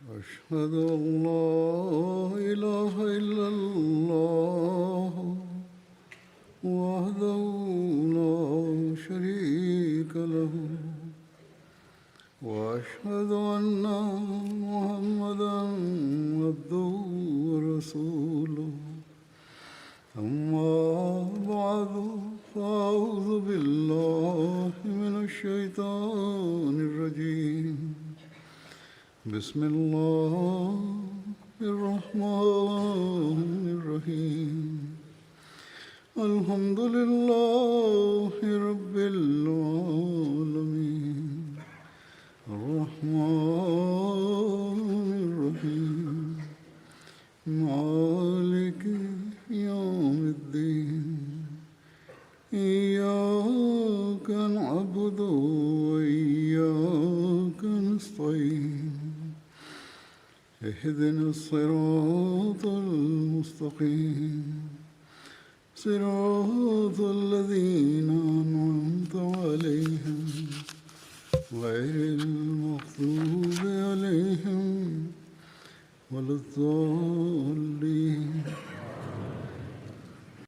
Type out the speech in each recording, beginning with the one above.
أشهد أن لا إله إلا الله وحده لا شريك له وأشهد أن محمدا عبده ورسوله أما بعد فأعوذ بالله من الشيطان الرجيم بسم الله الرحمن الرحيم الحمد لله رب العالمين الرحمن الرحيم مالك يوم الدين إياك نعبد وإياك نستعين اهدنا الصراط المستقيم صراط الذين أنعمت عليهم غير المغضوب عليهم ولا الضالين.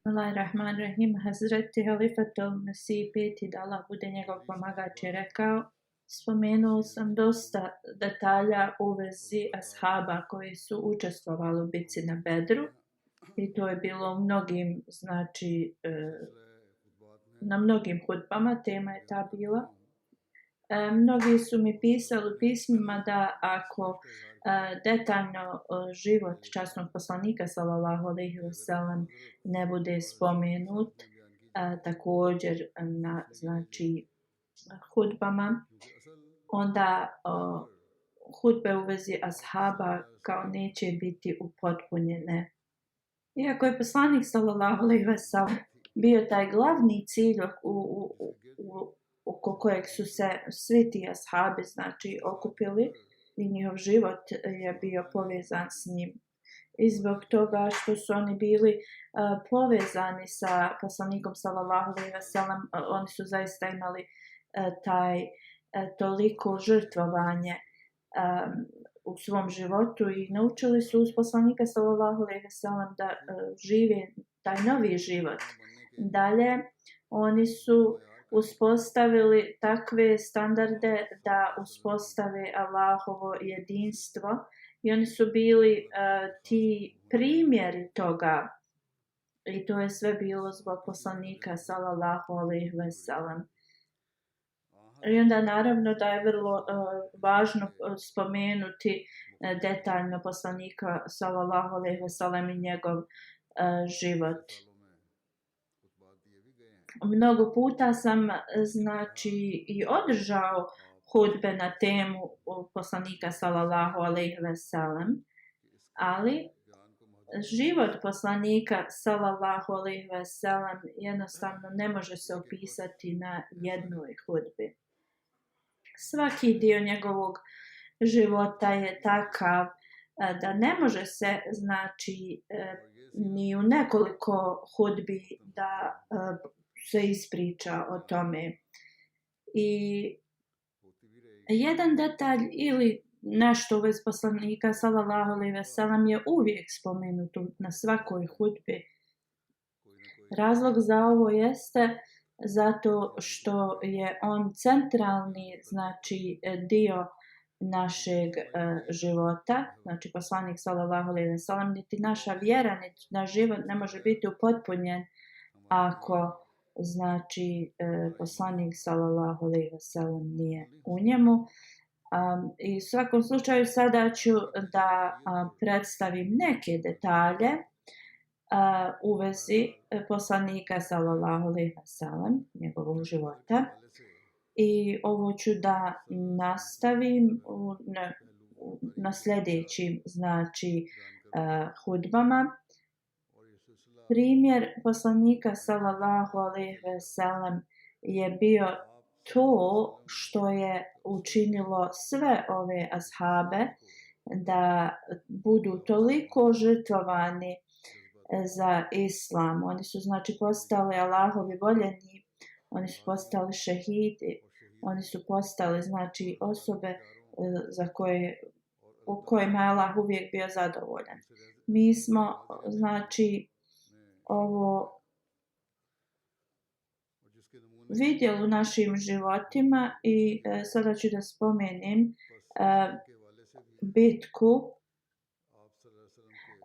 Bismillahirrahmanirrahim. Hazreti Halifatul Mesih peti, da Allah bude njegov pomagač, je rekao: spomenuo sam dosta detalja u vezi ashaba koji su učestvovali u bici na Bedru i to je bilo u mnogim, na mnogim hudbama, tema je ta bila. Mnogi su mi pisali u pismima da ako detaljno život časnog poslanika sallallahu alejhi ve sellem ne bude spomenut također na hudbama, onda hudbe u vezi ashaba kao neće biti upotpunjene. Iako je poslanik sallallahu alejhi ve sellem bio taj glavni cilj oko kojeg su se svi ti ashabi okupili i njihov život je bio povezan s njim. I zbog toga što su oni bili povezani sa poslanikom sallallahu alejhi ve sellem, oni su zaista imali toliko žrtvovanje u svom životu i naučili su uz poslanika sallallahu alejhi ve sellem da žive taj novi život. Dalje, oni su uspostavili takve standarde da uspostave Allahovo jedinstvo i oni su bili ti primjeri toga i to je sve bilo zbog poslanika sallallahu alejhi ve sellem. I onda naravno da je vrlo važno spomenuti detaljno poslanika sallallahu alejhi ve sellem i njegov život. Mnogo puta sam i održao hudbe na temu poslanika sallallahu alejhi ve sellem, ali život poslanika sallallahu alejhi ve sellem jednostavno ne može se opisati na jednoj hudbi. Svaki dio njegovog života je takav da ne može se ni u nekoliko hudbi da se ispriča o tome. I jedan detalj ili nešto u vezi poslanika sallallahu alejhi ve sellem je uvijek spomenuto na svakoj hudbi. Razlog za ovo jeste zato što je on centralni dio našeg života, poslanik sallallahu alejhi ve sellem, niti naša vjera, niti naš život ne može biti upotpunjen ako poslanik sallallahu alejhi ve sellem nije u njemu. I u svakom slučaju sada ću da predstavim neke detalje u vezi poslanika sallallahu alejhi ve sellem, njegovog života. I ovo ću da nastavim na sljedećim hudbama. Primjer poslanika sallallahu alejhi ve sellem je bio to što je učinilo sve ove ashabe da budu toliko žrtvovani za islam. Oni su postali Allahovi voljeni, oni su postali šehidi, oni su postali osobe za koje u kojima je Allah uvijek bio zadovoljan. Mi smo, znači, ovo vidjeli u našim životima i sada ću da spomenem bitku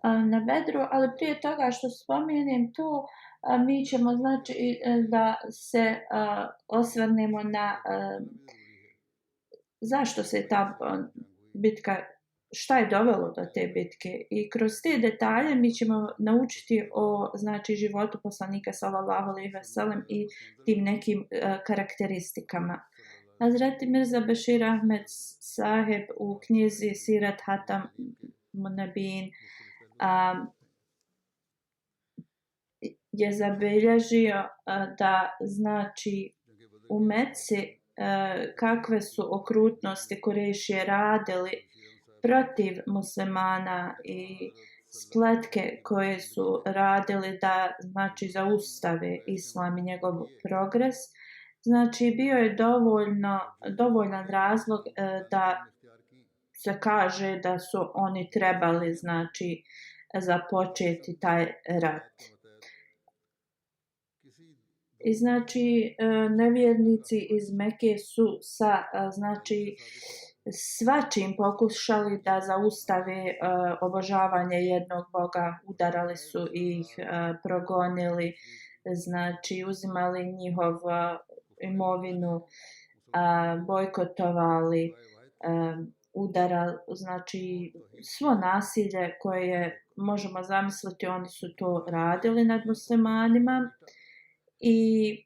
na Bedru, ali prije toga što spomenem to, mi ćemo znači da se osvrnemo na zašto se ta bitka, šta je dovelo do te bitke, i kroz te detalje mi ćemo naučiti o znači životu poslanika sallallahu alejhi ve sellem i tim nekim karakteristikama. Hazreti Mirza Bashir Ahmed Saheb u knjizi Sirat Hatam Nabin je zabilježio da znači u Meci kakve su okrutnosti Kurejšije radili protiv muslimana i spletke koje su radili da znači zaustave islam i njegov progres. Znači bio je dovoljan razlog da se kaže da su oni trebali znači započeti taj rat. I znači nevjernici iz Mekke su sa znači svačim pokušali da zaustave obožavanje jednog boga, udarali su ih, progonili, znači uzimali njihov imovinu, bojkotovali, udarali, znači svo nasilje koje možemo zamisliti, oni su to radili nad muslimanima. I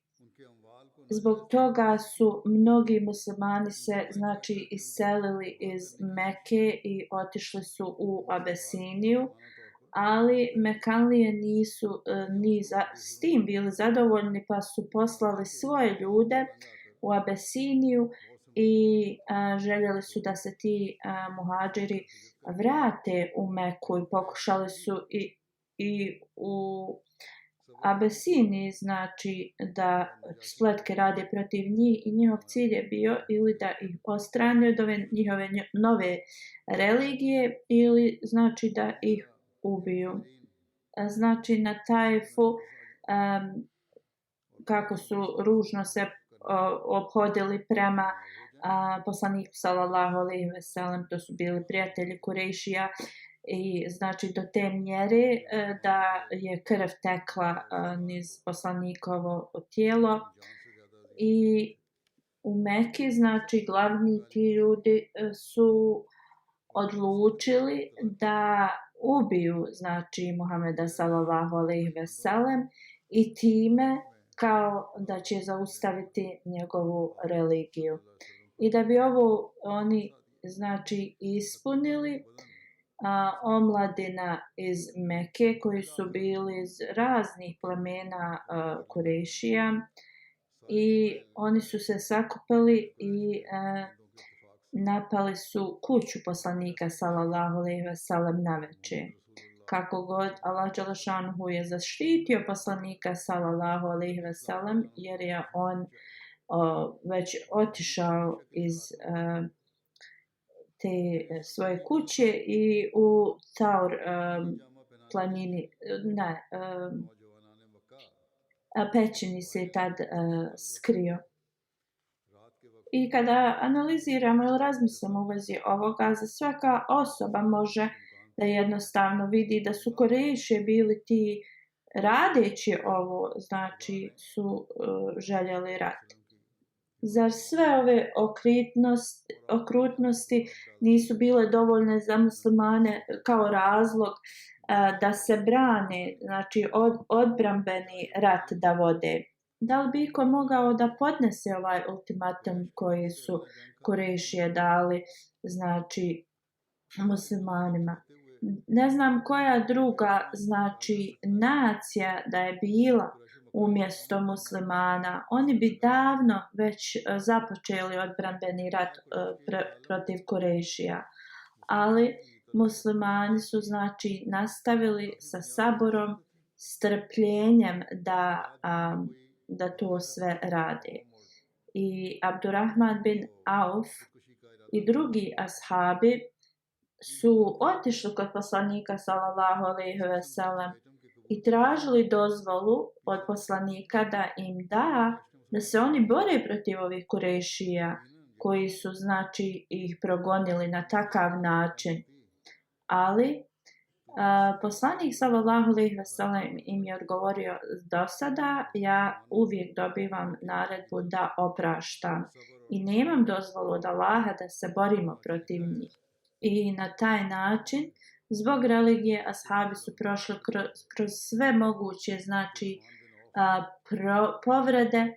zbog toga su mnogi muslimani se znači iselili iz Mekke i otišli su u Abesiniju, ali Mekanlije nisu s tim bili zadovoljni, pa su poslali svoje ljude u Abesiniju i željeli su da se ti muhadžiri vrate u Meku i pokušali su i u Abesiniji znači da spletke rade protiv njih, i njihov cilj je bio ili da ih odstrane od ove njihove nove religije ili znači da ih ubiju. Znači na Tajfu kako su ružno se ophodili prema poslaniku sallallahu alejhi ve sellem, to su bili prijatelji Kurejšija, i znači do te mjere da je krv tekla niz poslanikovo tijelo. I u Meki znači glavni ti ljudi su odlučili da ubiju znači Muhameda sallallahu alejhi ve sellem i time kao da će zaustaviti njegovu religiju. I da bi ovo oni znači ispunili, omladina iz Mekke koji su bili iz raznih plemena Kurejšija, i oni su se sakupili i napali su kuću poslanika sallallahu alejhi ve sellem navečer. Kako god, Allah dželešanuhu je zaštitio poslanika sallallahu alejhi ve sellem, jer je on već otišao iz te svoje kuće i u Taur planini, pećini se tad skrio. I kada analiziramo ili razmislimo u vezi ovoga, za svaka osoba može da jednostavno vidi da su Kurejši bili ti radeći ovo, znači su željeli rat. Zar sve ove okrutnosti nisu bile dovoljne za muslimane kao razlog da se brane, znači odbrambeni rat da vode? Da li bi iko mogao da podnese ovaj ultimatum koji su Kurejšije dali znači muslimanima? Ne znam koja druga znači nacija da je bila umjesto muslimana, oni bi davno već započeli odbrambeni rat protiv Kurejšija. Ali muslimani su znači nastavili sa saborom, strpljenjem da to sve rade. I Abdurrahman bin Auf i drugi ashabi su otišli kod poslanika sallallahu alejhi ve sellem i tražili dozvolu od poslanika da im da se oni bore protiv ovih Kurešija koji su znači ih progonili na takav način. Ali poslanik sallallahu alejhi ve sellem im je odgovorio: do sada ja uvijek dobivam naredbu da opraštam i nemam dozvolu od Allaha da se borimo protiv njih. I na taj način, zbog religije, ashabi su prošli kroz sve moguće znači povrede,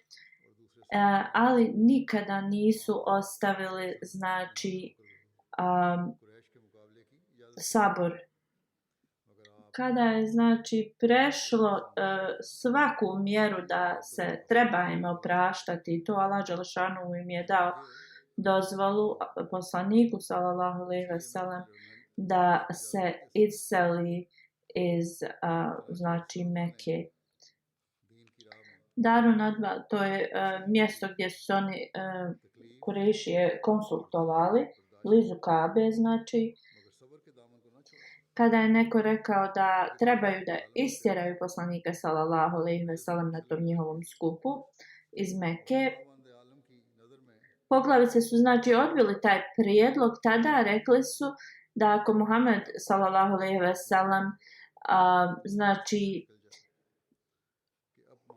ali nikada nisu ostavili znači sabor. Kada je znači prešlo svaku mjeru da se treba im opraštati, to Allah dželešanu im je dao dozvolu poslaniku sallallahu alejhi ve sellem da se iseli iz znači Mekke. Darun Nadva, to je mjesto gdje su oni Kurešije konsultovali, blizu Kabe, znači. Kada je neko rekao da trebaju da istjeraju poslanika sallallahu alejhi ve sellem na tom njihovom skupu iz Mekke, poglavice su znači odbili taj prijedlog. Tada rekli su da ako Muhammed sallallahu alejhi ve sellem znači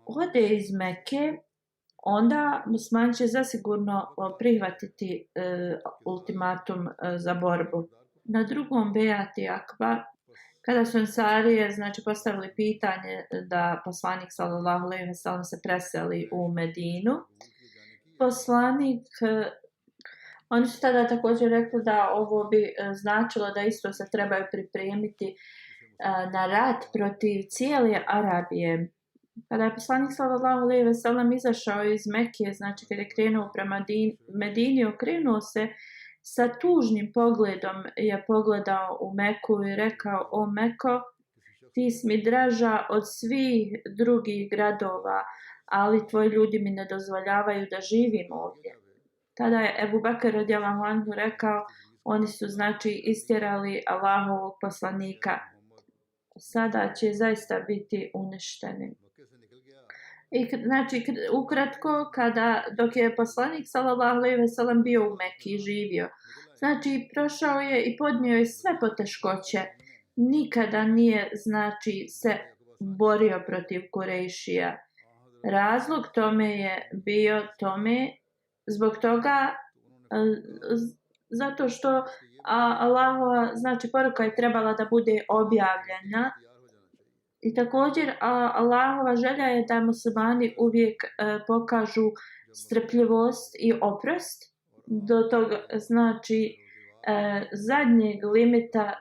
ode iz Mekke, onda muslimani će zasigurno prihvatiti ultimatum za borbu. Na drugom bejati Akba, kada su Ensarije znači postavili pitanje da poslanik sallallahu alejhi ve sellem se preseli u Medinu, poslanik, oni su tada također rekli da ovo bi značilo da isto se trebaju pripremiti na rat protiv cijele Arabije. Kada je poslanik sallallahu alejhi ve sellem izašao iz Mekke, znači kada je krenuo prema Medini, okrenuo se sa tužnim pogledom, je pogledao u Meku i rekao: o Meko, ti si mi draža od svih drugih gradova, ali tvoji ljudi mi ne dozvoljavaju da živim ovdje. Tada je Ebu Bekr radijallahu anhu rekao: oni su znači istjerali Allahovog poslanika, sada će zaista biti uništeni. I znači, ukratko, dok je poslanik sallallahu alejhi ve sellem bio u Mekki, živio, znači prošao je i podnio je sve poteškoće. Nikada nije znači se borio protiv Kurešija. Razlog tome je bio zbog toga zato što Allahova znači poruka je trebala da bude objavljena. I također Allahova želja je da muslimani uvijek pokažu strpljivost i oprost do toga znači zadnjeg limita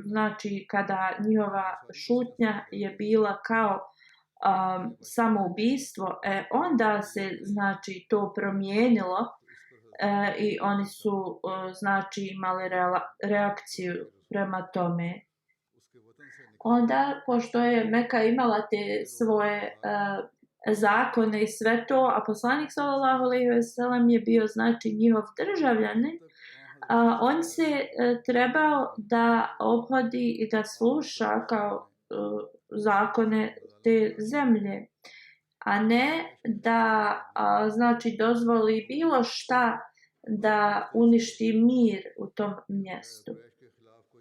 znači kada njihova šutnja je bila kao samoubistvo, onda se znači to promijenilo i oni su znači imali reakciju prema tome. Onda, pošto je Meka imala te svoje zakone i sve to, a poslanik sallallahu alejhi ve sellem je bio znači njihov državljanin, on se trebao da ophodi i da sluša kao zakone te zemlje, a ne da znači dozvoli bilo šta da uništi mir u tom mjestu.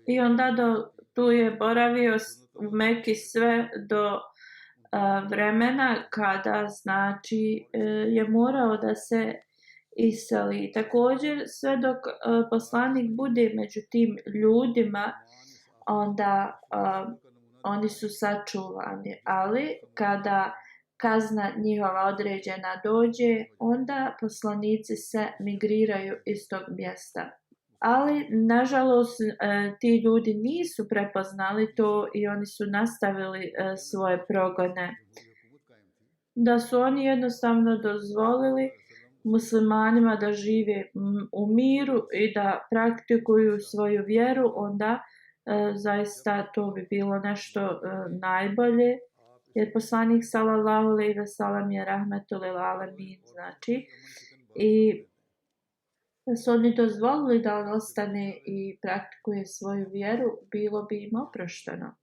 I onda tu je boravio u Meki sve do vremena kada znači je morao da se iseli. Također sve dok poslanik bude među tim ljudima, onda oni su sačuvani, ali kada kazna njihova određena dođe, onda poslanici se migriraju iz tog mjesta. Ali, nažalost, ti ljudi nisu prepoznali to i oni su nastavili svoje progone. Da su oni jednostavno dozvolili muslimanima da žive u miru i da praktikuju svoju vjeru, onda zaista to bi bilo nešto najbolje. Jer poslanik sallallahu alejhi ve sellem je rahmetul lil alemin, znači, i Da su oni dozvolili da on ostane i praktikuje svoju vjeru, bilo bi im oprošteno.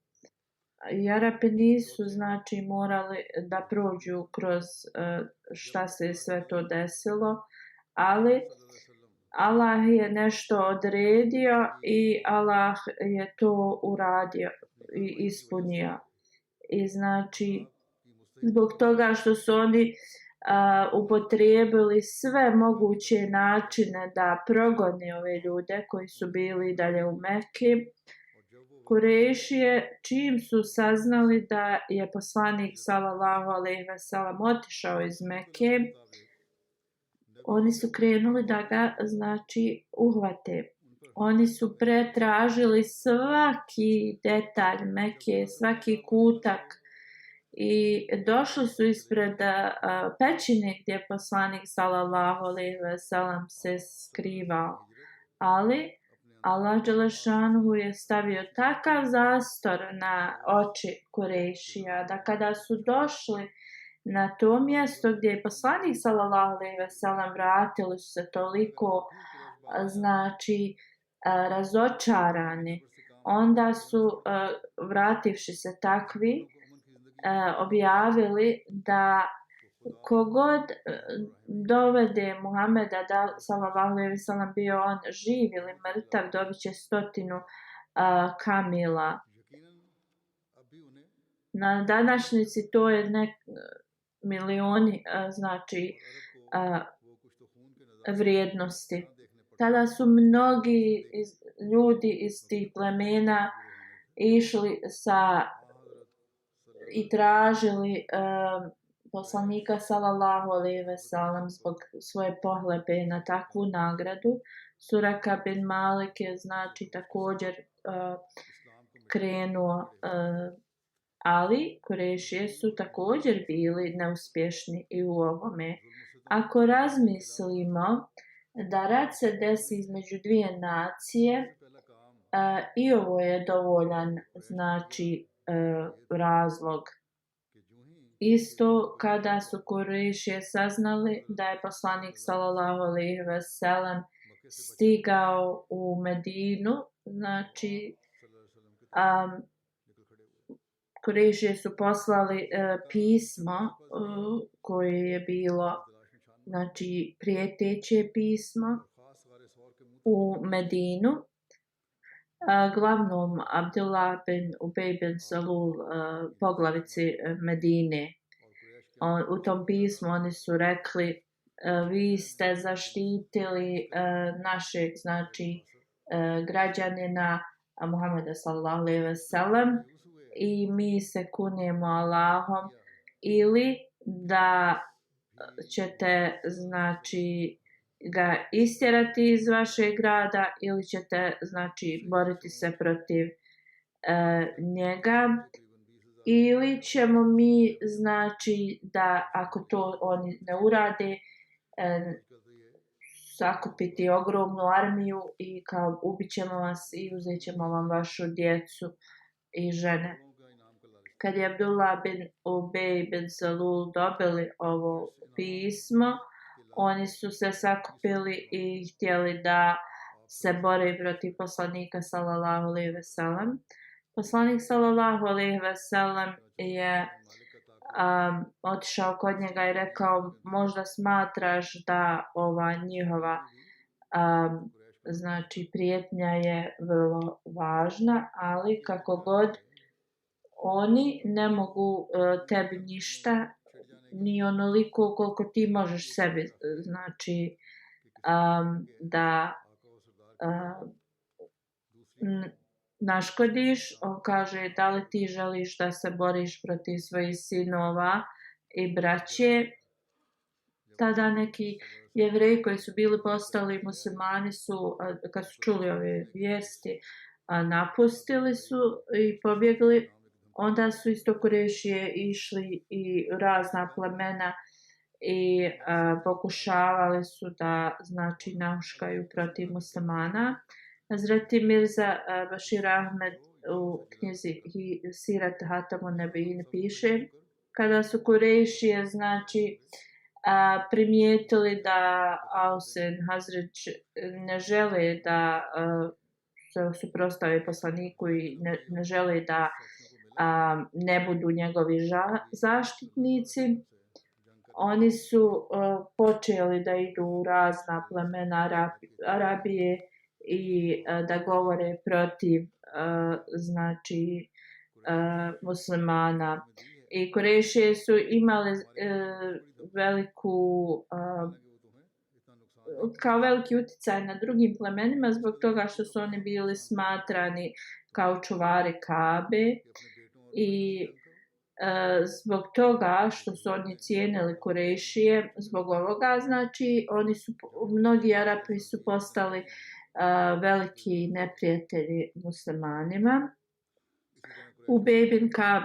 I Arapi nisu znači morali da prođu kroz šta se sve to desilo, ali Allah je nešto odredio i Allah je to uradio i ispunio. I znači zbog toga što su oni upotrijebili sve moguće načine da progone ove ljude koji su bili dalje u Mekki, Kurejšije, čim su saznali da je poslanik sallallahu alejhi ve sellem otišao iz Mekke, oni su krenuli da ga znači uhvate. Oni su pretražili svaki detalj Mekke, svaki kutak i došli su ispred pećine gdje je poslanik sallallahu alejhi ve sellem se skrivao. Ali Allah dželešanuhu je stavio takav zastor na oči Kurejšija da kada su došli na to mjesto gdje je poslanik sallallahu alejhi ve sellem, vratili su se toliko znači razočarani. Onda su vrativši se takvi objavili da kogod dovede Muhameda da sallallahu alejhi ve sellem, bio on živ ili mrtav, dobit će 100 kamila. Na današnjici to je milioni znači vrijednosti. Tada su mnogi ljudi iz tih plemena išli i tražili poslanika sallallahu alejhi ve sellem zbog svoje pohlepe na takvu nagradu. Suraka bin Malik je znači također krenuo, ali Kurejšije su također bili neuspješni i u ovome. Ako razmislimo da rat se desi između dvije nacije, i ovo je dovoljan znači razlog. Isto kada su Kurejšije saznali da je poslanik sallallahu alejhi ve sellem stigao u Medinu, znači Kurejšije su poslali pismo koje je bilo znači prijeteće pismo u Medinu glavnom Abdullah bin Ubej bin Salul, poglavici Medine. U tom pismu oni su rekli: vi ste zaštitili našeg znači građanina Muhameda sallallahu alejhi ve sellem i mi se kunemo Allahom, ili da ćete znači ga istjerati iz vašeg grada, ili ćete znači boriti se protiv njega, ili ćemo mi znači da ako to oni ne urade sakupiti ogromnu armiju i kao ubit ćemo vas i uzet ćemo vam vašu djecu i žene. Kad je Abdullah bin Ubej bin Salul dobili ovo pismo, oni su se sakupili i htjeli da se bore protiv poslanika sallallahu alejhi ve sellem. Poslanik sallallahu alejhi ve sellem je otišao kod njega i rekao: možda smatraš da ova njihova znači prijetnja je vrlo važna, ali kako god oni ne mogu tebi ništa, ni onoliko koliko ti možeš sebi znači da naškodiš. On kaže: da li ti želiš da se boriš protiv svojih sinova i braće? Tada neki Jevreji koji su bili postali muslimani su, kad su čuli ove vijesti, napustili su i pobjegli. Onda su isto Kurejšije išli i razna plemena i pokušavali su da znači nahuškaju protiv muslimana. Hazreti Mirza Bashir Ahmed u knjizi Sirat Hatamun Nebijin piše: kada su Kurejšije znači primijetili da Ausen Hazreć ne žele da se suprotstave poslaniku i ne žele da ne budu njegovi zaštitnici. Oni su počeli da idu u razna plemena Arabije i da govore protiv znači muslimana. I Kurešije su imali kao veliki utjecaj na drugim plemenima zbog toga što su oni bili smatrani kao čuvari Kabe i zbog toga što su oni cijenili Kurešije, zbog ovoga, znači mnogi Arapi su postali veliki neprijatelji muslimanima. Ubej bin Kab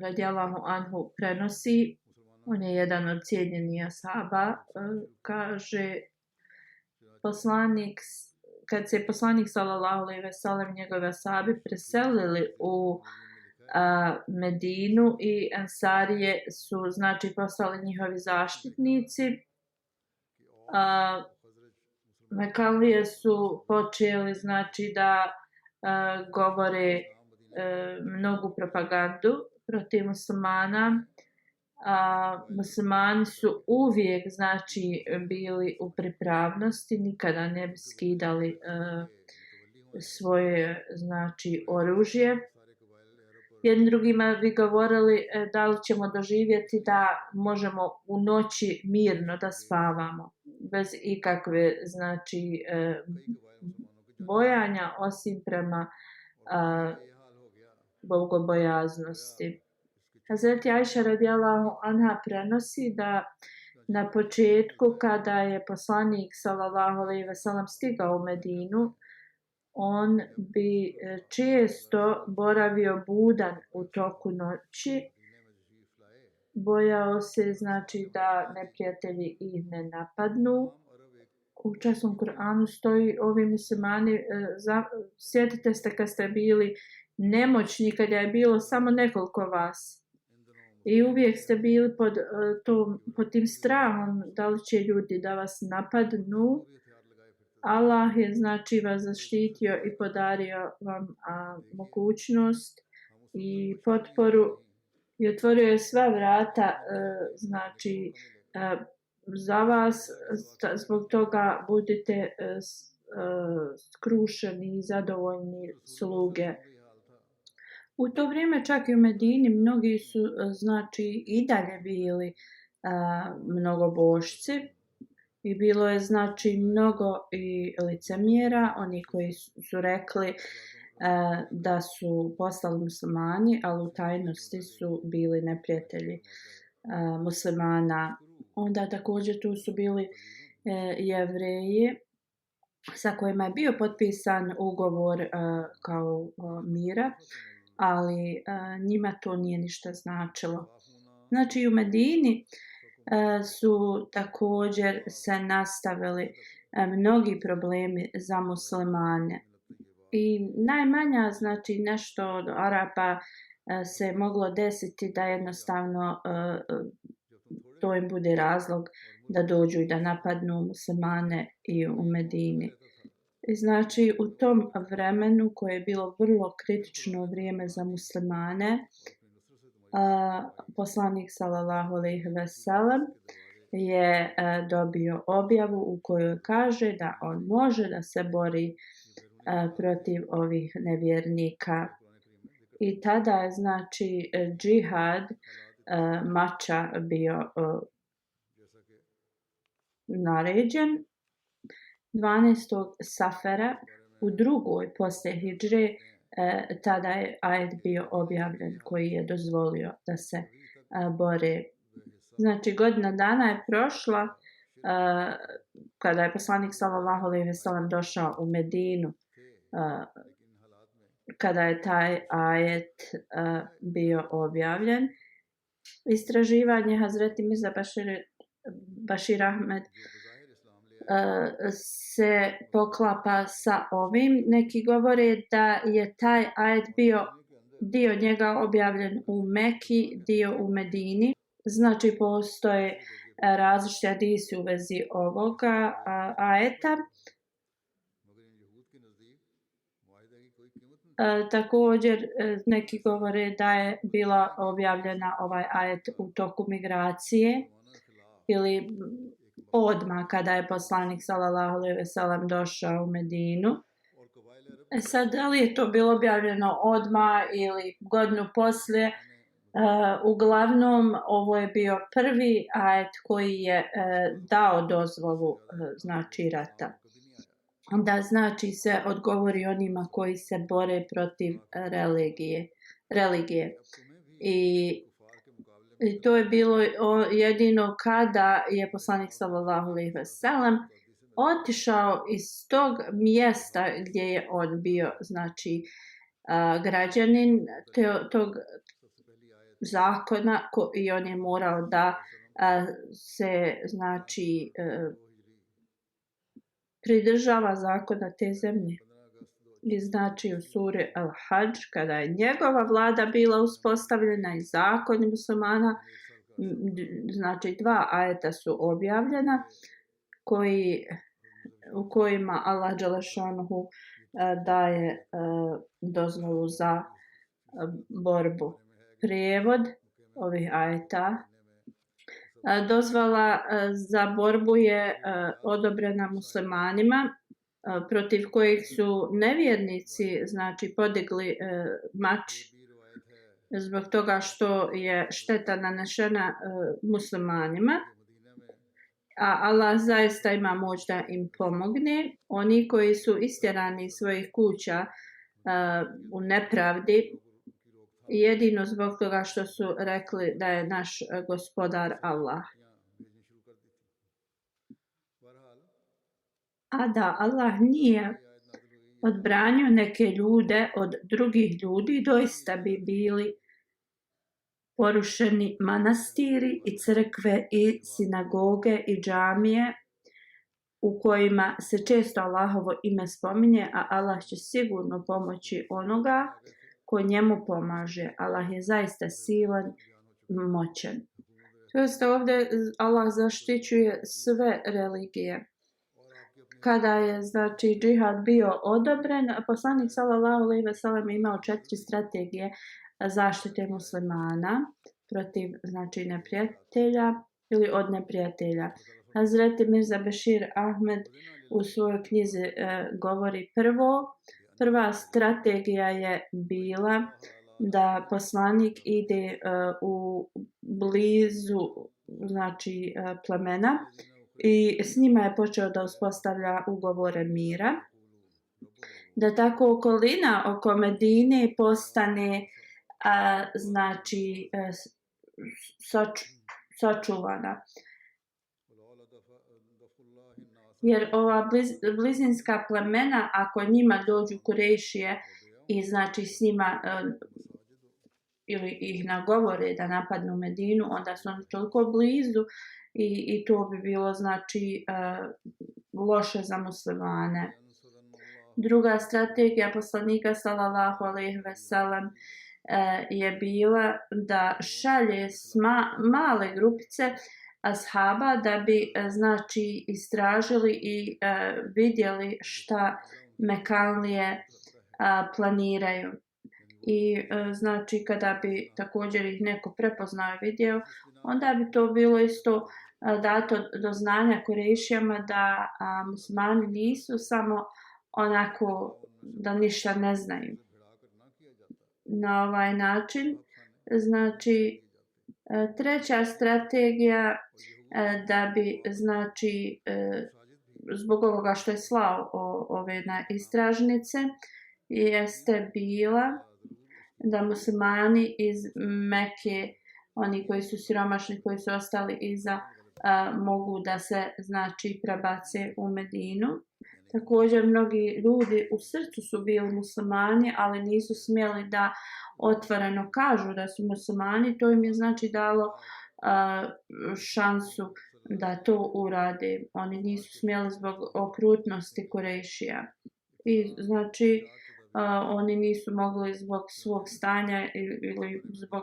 radijallahu anhu prenosi, on je jedan od cijenjenih ashaba, kaže kad se poslanik sallallahu alejhi ve sellem njegove ashabi preselili u Medinu i Ensarije su znači postali njihovi zaštitnici. Mekalije su počeli znači da govore mnogu propagandu protiv muslimana. Muslimani su uvijek znači bili u pripravnosti, nikada ne bi skidali svoje znači oružje. Jedni drugima bi govorili da li ćemo doživjeti da možemo u noći mirno da spavamo bez ikakve znači bojanja osim prema bogobojaznosti. Hazreti Ajša radijallahu anha prenosi da na početku kada je poslanik sallallahu alejhi ve sellem stigao u Medinu, on bi često boravio budan u toku noći, bojao se znači da neprijatelji ih ne napadnu. U časnom Kur'anu stoji ovi muslimani, sjetite se kad ste bili nemoćni, kada je bilo samo nekoliko vas. I uvijek ste bili pod tim strahom da li će ljudi da vas napadnu. Allah je znači vas zaštitio i podario vam mogućnost i potporu i otvorio je sva vrata znači za vas, zbog toga budite skrušeni i zadovoljni sluge. U to vrijeme čak i u Medini mnogi su znači i dalje bili mnogobošci i bilo je znači mnogo i licemjera, oni koji su rekli da su postali muslimani, ali u tajnosti su bili neprijatelji muslimana. Onda također tu su bili Jevreji sa kojima je bio potpisan ugovor kao mira, ali njima to nije ništa značilo. Znači u Medini su također se nastavili mnogi problemi za muslimane. I najmanja znači nešto od Arapa se moglo desiti da jednostavno to im bude razlog da dođu i da napadnu muslimane i u Medini. I znači u tom vremenu koje je bilo vrlo kritično vrijeme za muslimane, poslanik sallallahu alejhi ve sellem je dobio objavu u kojoj kaže da on može da se bori protiv ovih nevjernika. I tada je znači džihad mača bio naređen. 12. Safera u drugoj poslije hidžre tada je ajet bio objavljen koji je dozvolio da se bore. Znači godina dana je prošla kada je poslanik sallallahu alejhi ve sellem došao u Medinu, kada je taj ajet bio objavljen. Istraživanje Hazreti Mirza Bashir Ahmed se poklapa sa ovim. Neki govore da je taj ajet bio dio njega objavljen u Meki, dio u Medini. Znači, postoje različite hadisi u vezi ovoga ajeta. Također, neki govore da je bila objavljena ovaj ajet u toku migracije ili odmah kada je poslanik sallallahu alejhi ve sellem došao u Medinu. Sad, da li je to bilo objavljeno odmah ili godinu poslije, uglavnom ovo je bio prvi ajet koji je dao dozvolu znači rata. Da znači se odgovori onima koji se bore protiv religije. I to je bilo jedino kada je poslanik sallallahu alejhi ve sellem otišao iz tog mjesta gdje je on bio, znači građanin tog zakona i on je morao da se znači pridržava zakona te zemlje. I znači u suri Al-Hadž, kada je njegova vlada bila uspostavljena i zakoni muslimana, znači 2 ajeta su objavljena u kojima Allah dželešanuhu daje dozvolu za borbu. Prijevod ovih ajeta. Dozvola za borbu je odobrena muslimanima protiv kojih su nevjernici znači podigli mač zbog toga što je šteta nanešena muslimanima. A Allah zaista ima moć da im pomogne. Oni koji su istjerani iz svojih kuća u nepravdi, jedino zbog toga što su rekli da je naš gospodar Allah. A da Allah nije odbranio neke ljude od drugih ljudi, doista bi bili porušeni manastiri i crkve i sinagoge i džamije u kojima se često Allahovo ime spominje, a Allah će sigurno pomoći onoga ko njemu pomaže. Allah je zaista silan, moćan. To jest ovdje Allah zaštićuje sve religije. Kada je znači džihad bio odobren, poslanik sallallahu alejhi ve sellem imao 4 strategije zaštite muslimana protiv znači neprijatelja ili od neprijatelja. Hazreti Mirza Bešir Ahmed u svojoj knjizi govori prva strategija je bila da poslanik ide u blizu znači plemena i s njima je počeo da uspostavlja ugovore mira, da tako okolina oko Medine postane znači sačuvana. Jer ova blizinska plemena, ako njima dođu Kurešije i znači s njima ili ih nagovore da napadnu Medinu, onda su oni toliko blizu i to bi bilo znači loše za muslimane. Druga strategija poslanika sallallahu alejhi ve sellem je bila da šalje male grupice ashaba da bi znači istražili i vidjeli šta Mekanlije planiraju. I znači kada bi također ih neko prepoznao i vidio, onda bi to bilo isto dato do znanja Kurešijama da muslimani nisu samo onako da ništa ne znaju. Na ovaj način, znači treća strategija da bi znači zbog ovoga što je slao ove na istražnice jeste bila da muslimani iz Mekke, oni koji su siromašni, koji su ostali iza, mogu da se znači prebace u Medinu. Također mnogi ljudi u srcu su bili muslimani, ali nisu smjeli da otvoreno kažu da su muslimani. To im je znači dalo šansu da to urade. Oni nisu smjeli zbog okrutnosti Kurešija. I znači oni nisu mogli zbog svog stanja ili zbog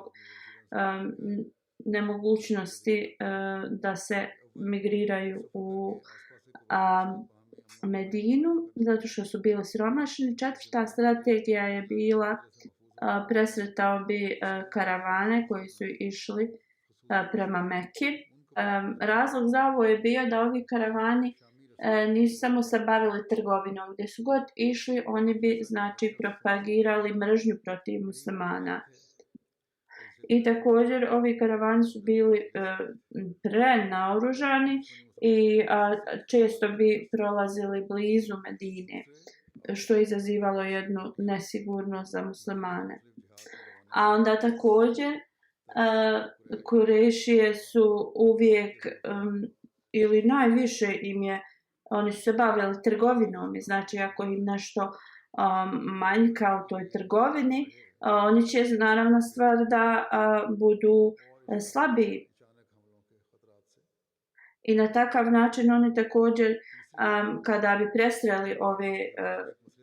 nemogućnosti da se migriraju u Medinu, zato što su bili siromašni. Četvrta strategija je bila presretao bi karavane koji su išli prema Meki. Razlog za ovo je bio da ovi karavani nisu samo se bavili trgovinom. Gdje su god išli, oni bi znači propagirali mržnju protiv muslimana. I također ovi karavani su bili prenaoružani i često bi prolazili blizu Medine, što je izazivalo jednu nesigurnost za muslimane. A onda također Kurešije su uvijek ili najviše oni su se bavili trgovinom i znači ako im nešto manjka u toj trgovini, oni će naravno stvar da budu slabiji. I na takav način oni također kada bi presreli ove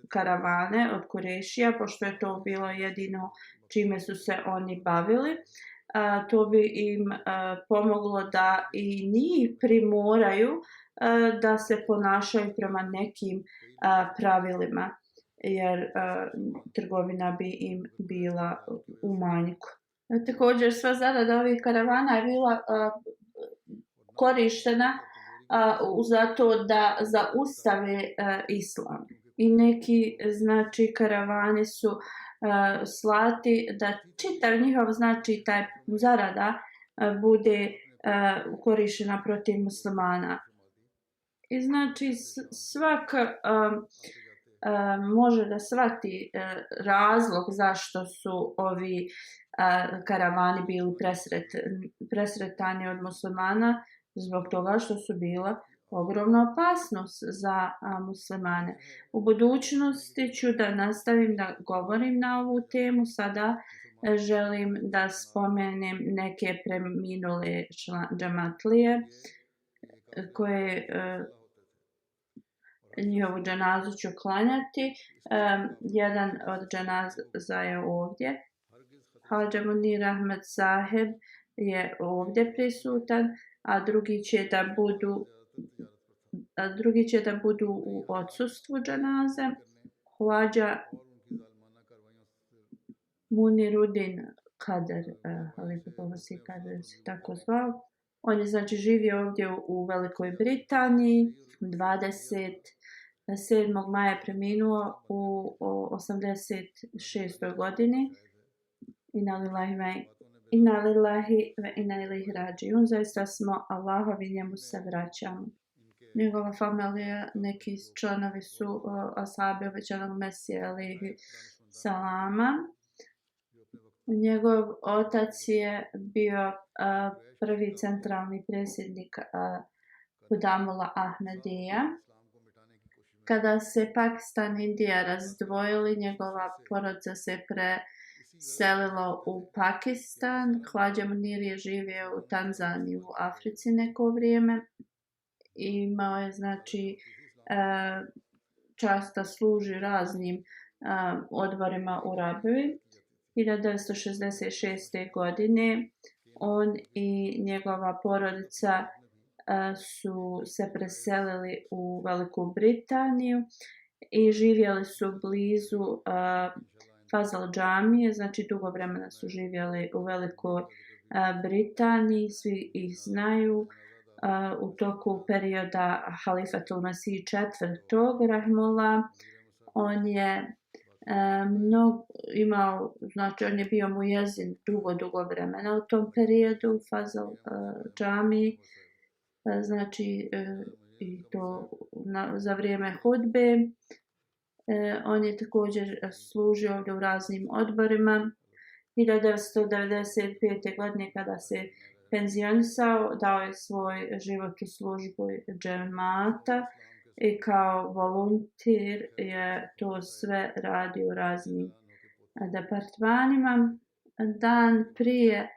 karavane od Kurešija, pošto je to bilo jedino čime su se oni bavili, to bi im pomoglo da i njih primoraju da se ponašaju prema nekim pravilima, jer trgovina bi im bila u manjku. Također sva zarada ovih karavana je bila korištena zato da zaustave islam. I neki znači karavani su slati da čitav njihov znači taj zarada bude korištena protiv muslimana. I znači svak može da shvati razlog zašto su ovi karavani bili presretani od muslimana, zbog toga što su bila ogromna opasnost za muslimane. U budućnosti ću da nastavim da govorim na ovu temu. Sada želim da spomenem neke preminule džematlije koje njihovu dženazu ću klanjati. Jedan od dženaza je ovdje. Hadža Munir Ahmed Saheb je ovdje prisutan, a drugi će da budu u odsustvu dženaze. Hadža Munirudin Kader, Halifa Povasi Kader se tako zvao. On je znači živio ovdje u Velikoj Britaniji. 27. maja je preminuo u 86. godini. Inna lillahi ve inna ilaihi rađiun. Zaista smo Allahovi, njemu se vraćamo. Njegova familija, neki članovi su ashabi obećanog Mesija alejhi salama. Njegov otac je bio prvi centralni predsjednik Hudamula Ahmedija. Kada se Pakistan i Indija razdvojili, njegova porodica se preselila u Pakistan. Hadža Munir je živio u Tanzaniji u Africi neko vrijeme. Imao je znači čast da služi raznim odborima u Rabavi. 1966. godine on i njegova porodica su se preselili u Veliku Britaniju i živjeli su blizu Fazal džamije, znači dugo vremena su živjeli u Velikoj Britaniji, svi ih znaju. U toku perioda Halifatul Masih IV. Rahimullah, on je on je bio mujezin dugo vremena u tom periodu u Fazal džamiji, znači i to za vrijeme hudbe. On je također služio ovdje u raznim odborima. 1995. godine kada se penzionisao, dao je svoj život u službu džemata i kao volontir je to sve radio u raznim departmanima. Dan prije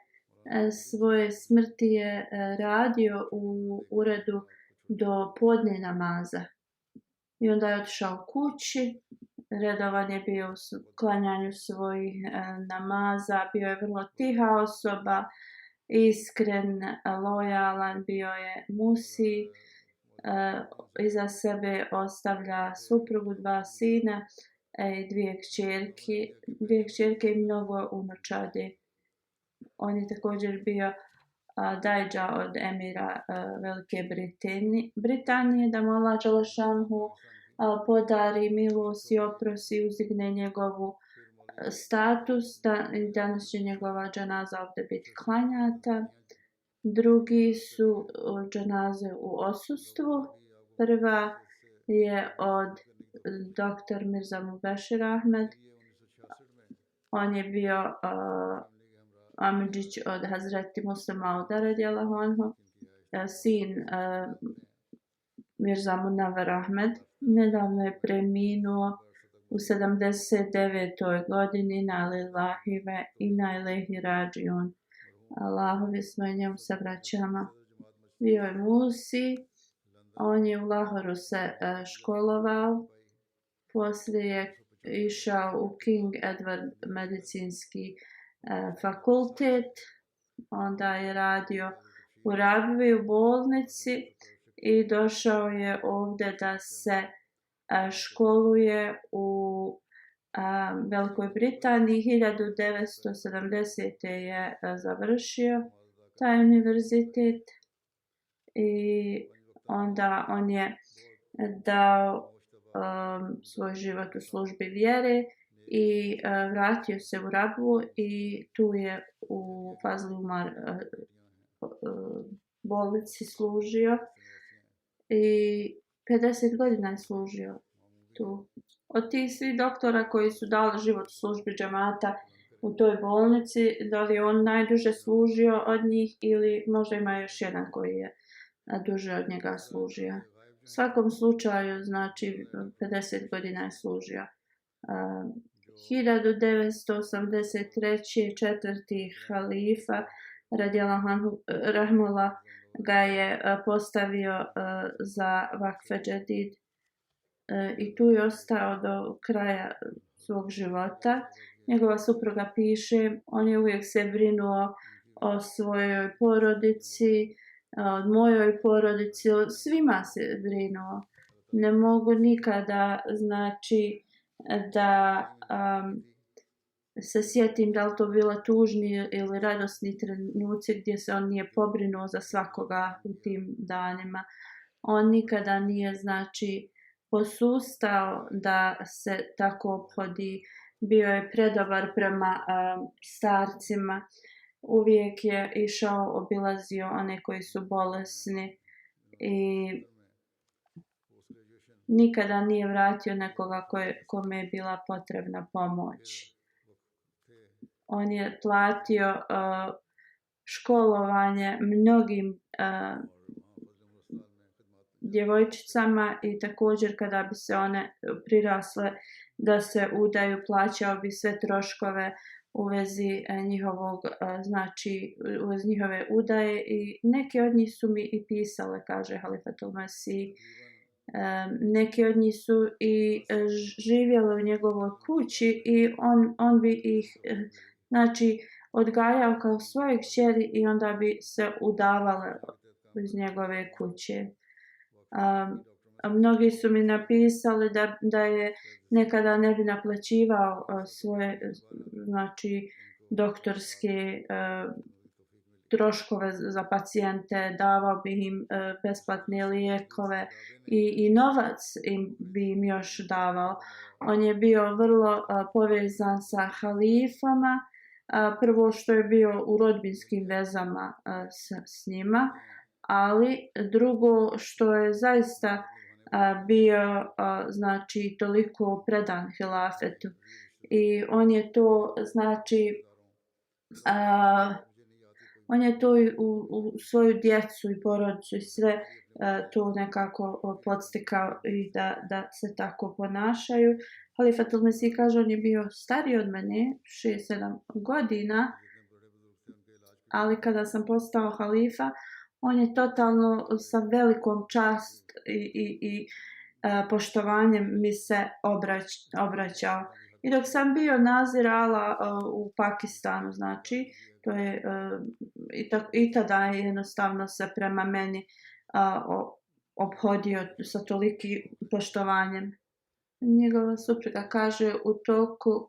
svoje smrti je radio u uredu do podne namaza. I onda je otišao kući, redovan je bio u klanjanju svojih namaza, bio je vrlo tiha osoba iskren, lojalan, bio je Musi, iza sebe ostavlja suprugu, 2 sina i 2 kćerke i mnogo unučadi. On je također bio dajđa od emira Velike Britanije, da mu Allah dželešanhu podari milost i oprosti, uzdigne njegovu status, danas će njegova dženaza ovdje biti klanjata. Drugi su dženaze u odsustvu. Prva je od dr. Mirza Mubešir Ahmed. On je bio amidžić od Hazreti Muslima Mauda radijallahu anhu, sin Mirza Munawar Ahmed. Nedavno je preminuo u 79. godini. Inna lillahi ve inna ilaihi rađiun. Allahovi smo i njemu se vraćamo. Bio je Musi, on je u Lahoru se školovao, poslije je išao u King Edward medicinski fakultet, onda je radio u Rabvi u bolnici i došao je ovdje da se školuje u Velikoj Britaniji. 1970. je završio taj univerzitet i onda on je dao svoj život u službi vjere i vratio se u Rabvu i tu je u Fazl Umar bolnici služio i 50 godina je služio tu. Od tih svih doktora koji su dali život u službi džemata u toj bolnici, da li on najduže služio od njih ili možda ima još jedan koji je duže od njega služio. U svakom slučaju, znači, 50 godina je služio. 1983. četvrti halifa radijallahu anhu rahmullah ga je postavio za vakfe džedid i tu je ostao do kraja svog života. Njegova supruga piše, on je uvijek se brinuo o svojoj porodici, o mojoj porodici, svima se brinuo. Ne mogu nikada, znači, da se sjetim da li to bila tužni ili radosni trenuci gdje se on nije pobrinuo za svakoga u tim danima. On nikada nije, znači, posustao da se tako ophodi. Bio je predobar prema starcima. Uvijek je išao, obilazio one koji su bolesni i nikada nije vratio nekoga kome je bila potrebna pomoć. On je platio školovanje mnogim djevojčicama i također kada bi se one prirasle da se udaju, plaćao bi sve troškove u vezi njihovog, znači u vezi njihove udaje i neke od njih su mi i pisale, kaže Halifatul Masih. Neki od njih su i živjeli u njegovoj kući i on bi ih, znači, odgajao kao svoje kćeri i onda bi se udavale iz njegove kuće. Mnogi su mi napisali da je nekada ne bi naplaćivao svoje, znači, doktorske troškove za pacijente, davao bi im besplatne lijekove i novac bi im još davao. On je bio vrlo povezan sa halifama, prvo što je bio u rodbinskim vezama s njima, ali drugo što je zaista bio, znači, toliko predan hilafetu. I on je to, znači, on je to u svoju djecu i porodicu i sve to nekako podstikao i da se tako ponašaju. Halifatul Mesih kaže, on je bio stariji od mene, 6-7 godina, ali kada sam postao halifa, on je totalno sa velikom čast i poštovanjem mi se obraćao. I dok sam bio nazir ala u Pakistanu, znači, To je, i tada je jednostavno se prema meni ophodio sa tolikim poštovanjem. Njegova supruga kaže u toku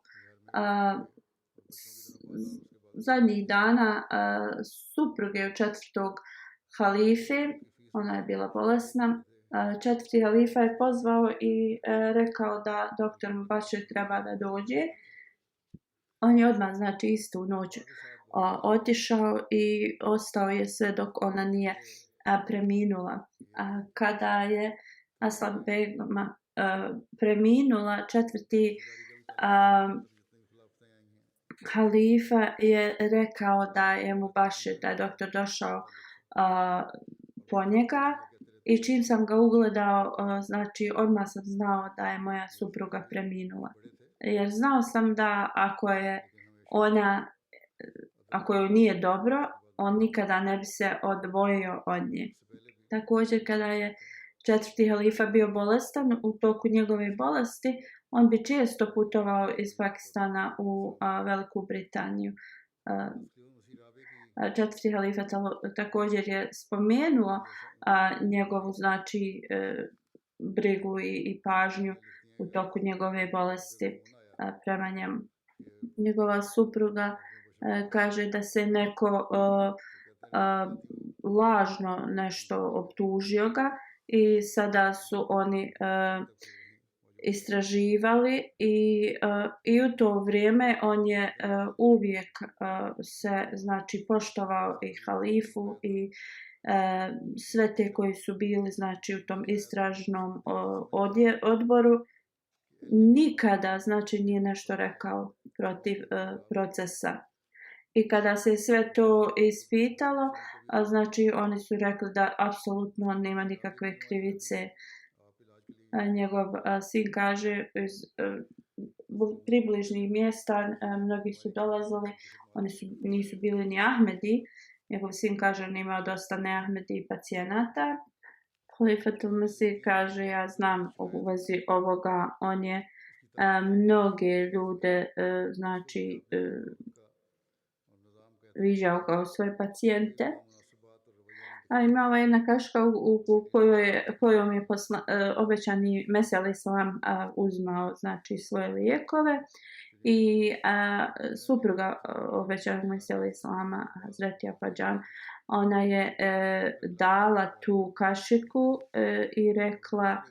zadnjih dana supruge od četvrtog halife, ona je bila bolesna, četvrti halifa je pozvao i rekao da doktor Mubašir treba da dođe. On je odmah, znači, istu noć otišao i ostao je sve dok ona nije preminula. Kada je Aslan Beguma preminula, četvrti halifa je rekao da je Mubašir, da je doktor došao po njega i čim sam ga ugledao, znači odmah sam znao da je moja supruga preminula. Jer znao sam da ako joj nije dobro, on nikada ne bi se odvojio od nje. Također, kada je četvrti halifa bio bolestan, u toku njegove bolesti, on bi često putovao iz Pakistana u Veliku Britaniju. Četvrti halifa također je spomenuo njegovu, znači, brigu i pažnju u toku njegove bolesti prema njemu. Njegova supruga kaže da se neko lažno nešto optužio ga i sada su oni istraživali i u to vrijeme on je uvijek se, znači, poštovao i halifu i sve te koji su bili, znači, u tom istražnom odboru. Nikada, znači, nije nešto rekao protiv procesa. I kada se sve to ispitalo, znači, oni su rekli da apsolutno on nema nikakve krivice. Njegov sin kaže iz približnih mjesta, mnogi su dolazili, oni nisu bili ni Ahmedi. Njegov sin kaže on imao dosta neahmedi pacijenata. Halifatul Mesih kaže ja znam u vezi ovoga, on je mnoge ljude, znači, viđao kao svoje pacijente. Imala jedna kaška u kojom je obećani Mesih alejhi selam uzimao, znači, svoje lijekove i supruga obećanog Mesih alejhi selama, Hazreti Afađan, ona je dala tu kašiku i rekla,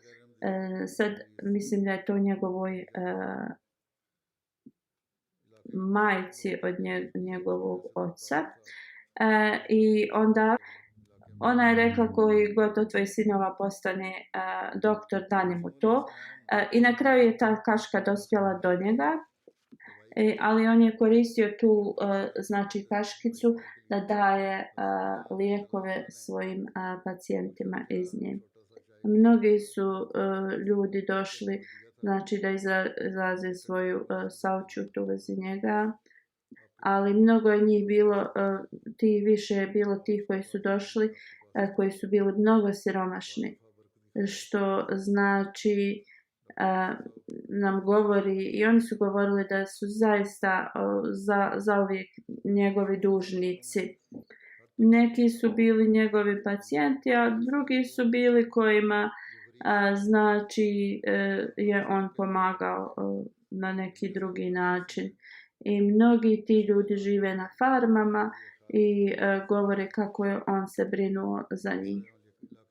sad mislim da je to njegovoj majci od njegovog oca, i onda ona je rekla koji god od tvojih sinova postane doktor, dani mu to. I na kraju je ta kaška dospjela do njega, ali on je koristio tu, znači, kaškicu da daje lijekove svojim pacijentima iz nje. Mnogi su ljudi došli, znači, da izraze svoju saučut u vezi njega, ali mnogo je njih bilo, više je bilo tih koji su došli, koji su bili mnogo siromašni, što znači nam govori, i oni su govorili da su zaista zauvijek njegovi dužnici. Neki su bili njegovi pacijenti, a drugi su bili kojima, znači, je on pomagao na neki drugi način. I mnogi ti ljudi žive na farmama i govore kako je on se brinuo za njih.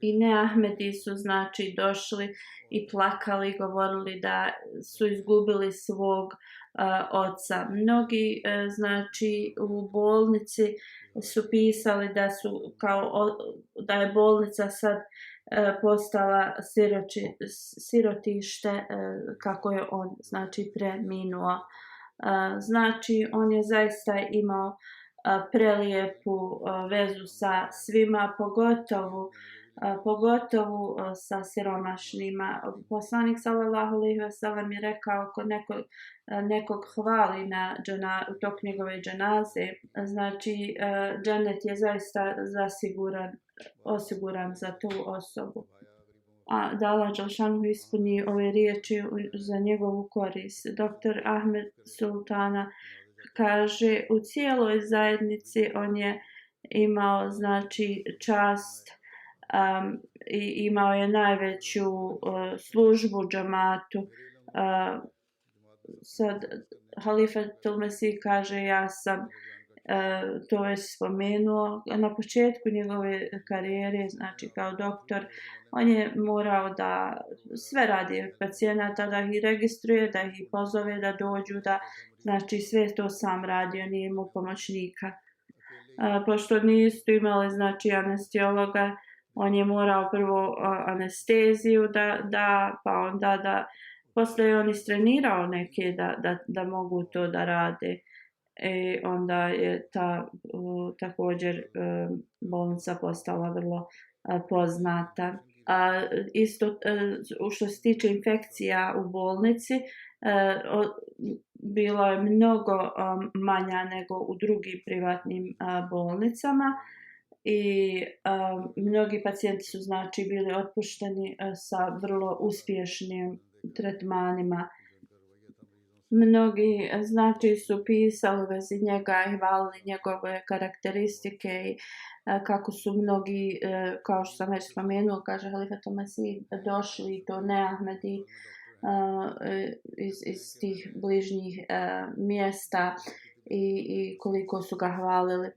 I neahmedi su, znači, došli i plakali, govorili da su izgubili svog oca. Mnogi, znači, u bolnici su pisali da je bolnica sad postala sirotište kako je on, znači, preminuo. Znači, on je zaista imao prelijepu vezu sa svima, pogotovo sa siromašnima. Poslanik sallallahu alejhi ve sellem je rekao ako nekog hvali u toku njegove dženaze, znači džennet je zaista osiguran za tu osobu. A da Allah dželešanu ispuni ove riječi za njegovu korist. Dr. Ahmed Sultana kaže u cijeloj zajednici on je imao znači čast i imao je najveću službu džamatu. Sad Halifatul Mesih kaže, ja sam to već spomenuo, na početku njegove karijere, znači kao doktor, on je morao da sve radi od pacijenata, da ih registruje, da ih pozove da dođu, da znači sve to sam radio, nije imao pomoćnika. Pošto nisu imali znači anestezijologa, on je morao prvo anesteziju da pa onda da poslije on istrenirao neke da mogu to da rade. I onda je također bolnica postala vrlo poznata. Isto što se tiče infekcija u bolnici, bilo je mnogo manja nego u drugim privatnim bolnicama i mnogi pacijenti su znači bili otpušteni sa vrlo uspješnim tretmanima. Mnogi znači su pisali u vezi njega i hvalili njegove karakteristike i kako su mnogi, kao što sam već spomenuo, kaže Halifatul Mesih, došli to Ahmedi iz tih bližnjih mjesta i koliko su ga hvalili.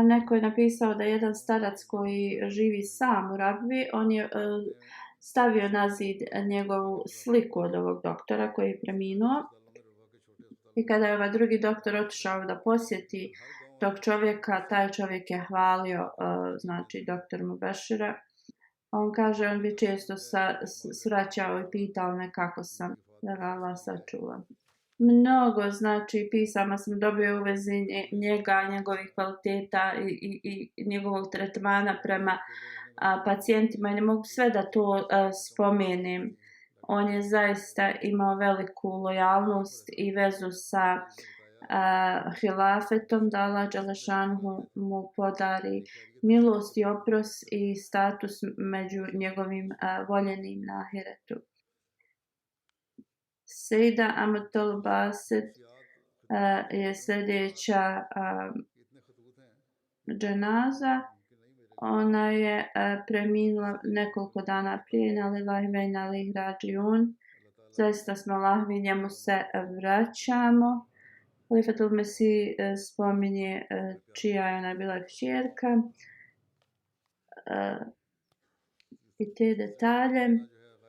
Neko je napisao da jedan starac koji živi sam u Rabvi, on je stavio na zid njegovu sliku od ovog doktora koji je preminuo. I kada je ovaj drugi doktor otišao da posjeti tog čovjeka, taj čovjek je hvalio znači doktor Mubešira. On kaže, on bi često svraćao i pitao me kako sam, da ga Allah sačuva. Mnogo znači pisama sam dobio u vezi njega, njegovih kvaliteta i njegovog tretmana prema pacijentima i ne mogu sve da to spomenem. On je zaista imao veliku lojalnost i vezu sa hilafetom, da Allah Đelešanhu mu podari milost i oprost i status među njegovim voljenim na ahiretu. Sejda Amatul Basit je sljedeća dženaza. Ona je preminula nekoliko dana prije, na lillahi ve inna ilaihi rađiun. Zaista smo Allahovi, njemu se vraćamo. Halifatul Mesih spominje čija je ona bila kćerka i te detalje.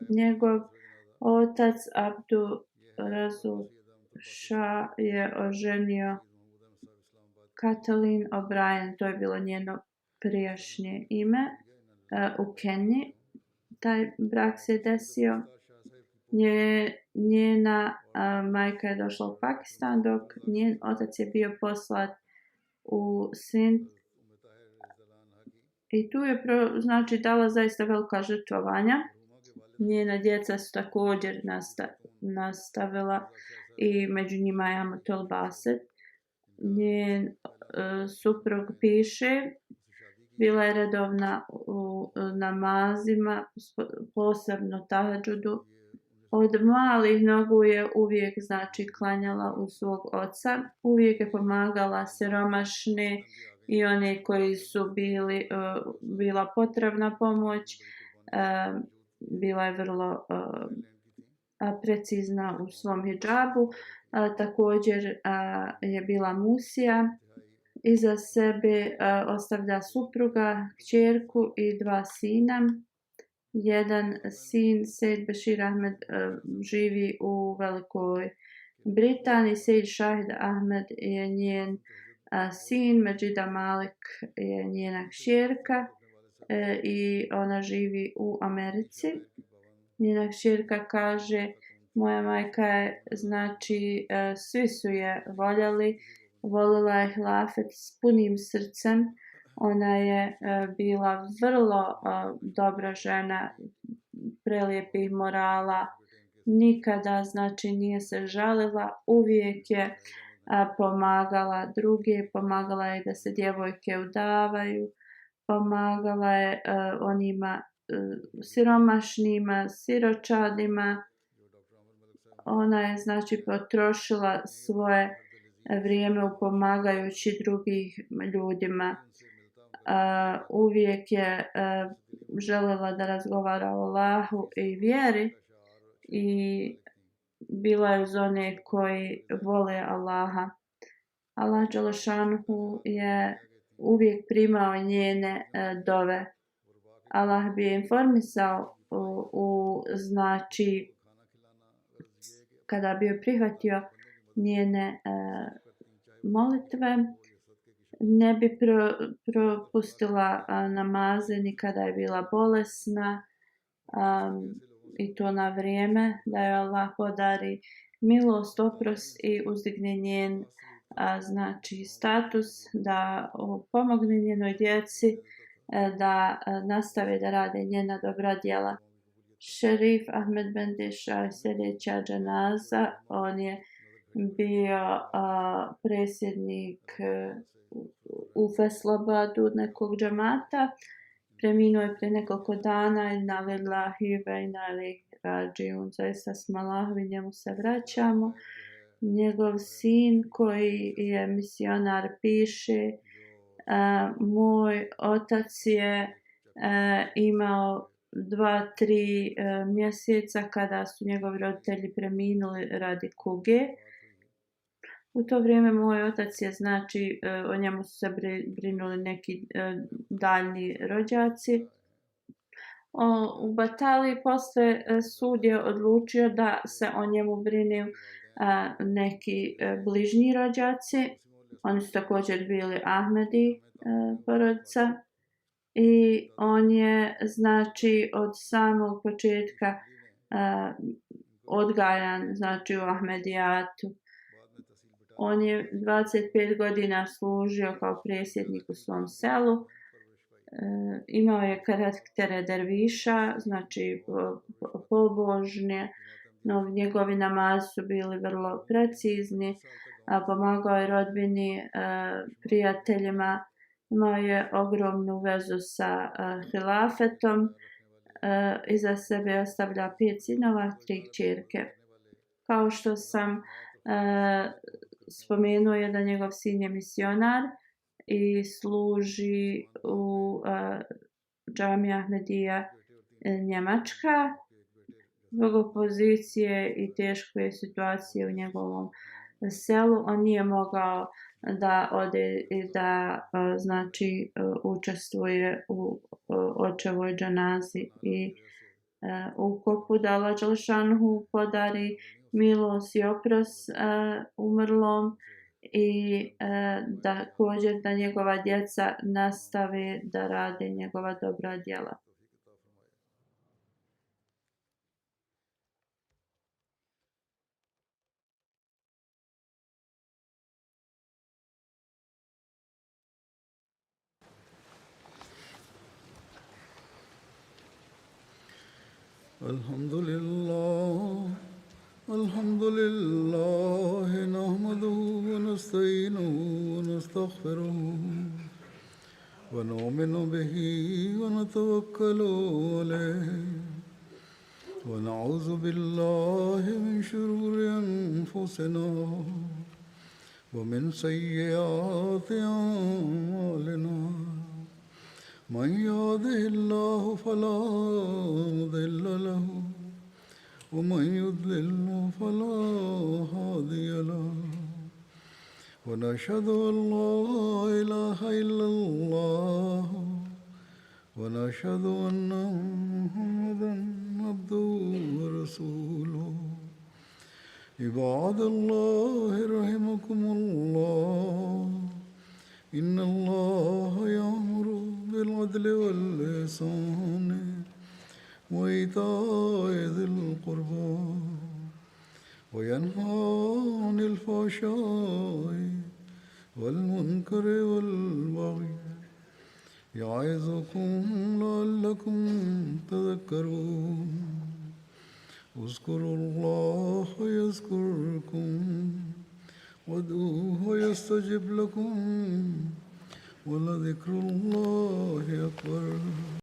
Njegov otac Abdu Razul Shah je oženio Katalin O'Brien, to je bilo njeno prijašnje ime, u Keniji. Taj brak se desio. Njena majka je došla u Pakistan, dok njen otac je bio poslat u Sind. I tu je znači dala zaista velika žrtvovanja. Njena djeca su također nastavila i među njima je Amatul Basit. Njen suprug piše, bila je redovna u namazima, posebno tahadžudu. Od malih nogu je uvijek znači klanjala u svog oca, uvijek je pomagala siromašne i one koji su bila potrebna pomoć. Bila je vrlo precizna u svom hidžabu. Također je bila musija. Iza sebe ostavlja supruga, kćerku i 2 sina. Jedan sin, Sejd Bashir Ahmed, živi u Velikoj Britaniji. Sejd Shahid Ahmed je njen sin, Majida Malik je njena kćerka i ona živi u Americi. Njena kćerka kaže, moja majka je, znači, svi su je voljeli, volila je hilafet s punim srcem. Ona je bila vrlo dobra žena, prelijepih morala, nikada znači nije se žalila, uvijek je pomagala druge, pomagala je da se djevojke udavaju, pomagala je onima siromašnima, siročadima. Ona je znači potrošila svoje vrijeme upomagajući drugih ljudima. Uvijek je željela da razgovara o Allahu i vjeri i bila je uz one koji vole Allaha. Allah dželešanuhu je uvijek primao njene dove. Allah bi je informisao znači kada bi joj prihvatio njene molitve, ne bi propustila namaze ni kada je bila bolesna, i to na vrijeme, da je Allah podari milost, oprost i uzdigne njen znači status, da pomogne njenoj djeci da nastave da rade njena dobra djela. Šerif Ahmed Bendiša je sljedeća dženaza. On je bio predsjednik u Feslabadu nekog džamata. Preminuo je prije nekoliko dana. Inna lillahi wa inna ilaihi rađiun. Zaista smo Allahovi, njemu se vraćamo. Njegov sin koji je misionar piše: moj otac je imao 2-3 mjeseca kada su njegovi roditelji preminuli radi kuge. U to vrijeme moj otac je, znači, o njemu su se brinuli neki daljni rođaci. U Bataliji posle sud je odlučio da se o njemu brinu neki bližnji rođaci. Oni su također bili Ahmedi porodica. I on je, znači, od samog početka odgajan, znači, u Ahmedijatu. On je 25 godina služio kao predsjednik u svom selu. Imao je karaktere derviša, znači pobožne, no njegovi namazi su bili vrlo precizni, pomagao je rodbini, prijateljima. Imao je ogromnu vezu sa hilafetom. Iza sebe ostavlja 5 sinova, 3 kćerke. Kao što sam spomenuo je da njegov sin je misionar i služi u džamiji Ahmedija Njemačka. Zbog opozicije i teške situacije u njegovom selu on nije mogao da ode i da znači učestvuje u očevoj džanazi i ukopu, da Allah dželešanuhu podari milost i oprost umrlom i također da njegova djeca nastave da rade njegova dobra djela. Alhamdulillah, nahmaduhu wa nasta'inuhu wa nastaghfiruh wa nu'minu bihi wa natawakkalu alayhi wa na'udhu billahi min shururi anfusina wa min sayyiati a'malina. من يهده الله فلا مضل له ومن يضلل فلا هادي له ونشهد أن لا إله إلا الله ونشهد أن محمدا عبده ورسوله. عباد الله رحمكم الله إن الله يأمر بالعدل والإحسان وإيتاء ذي القربى وينهى عن الفحشاء والمنكر والبغي يعظكم لعلكم تذكرون. اذكروا الله يذكركم وادعوه يستجب لكم ولذكر الله أكبر.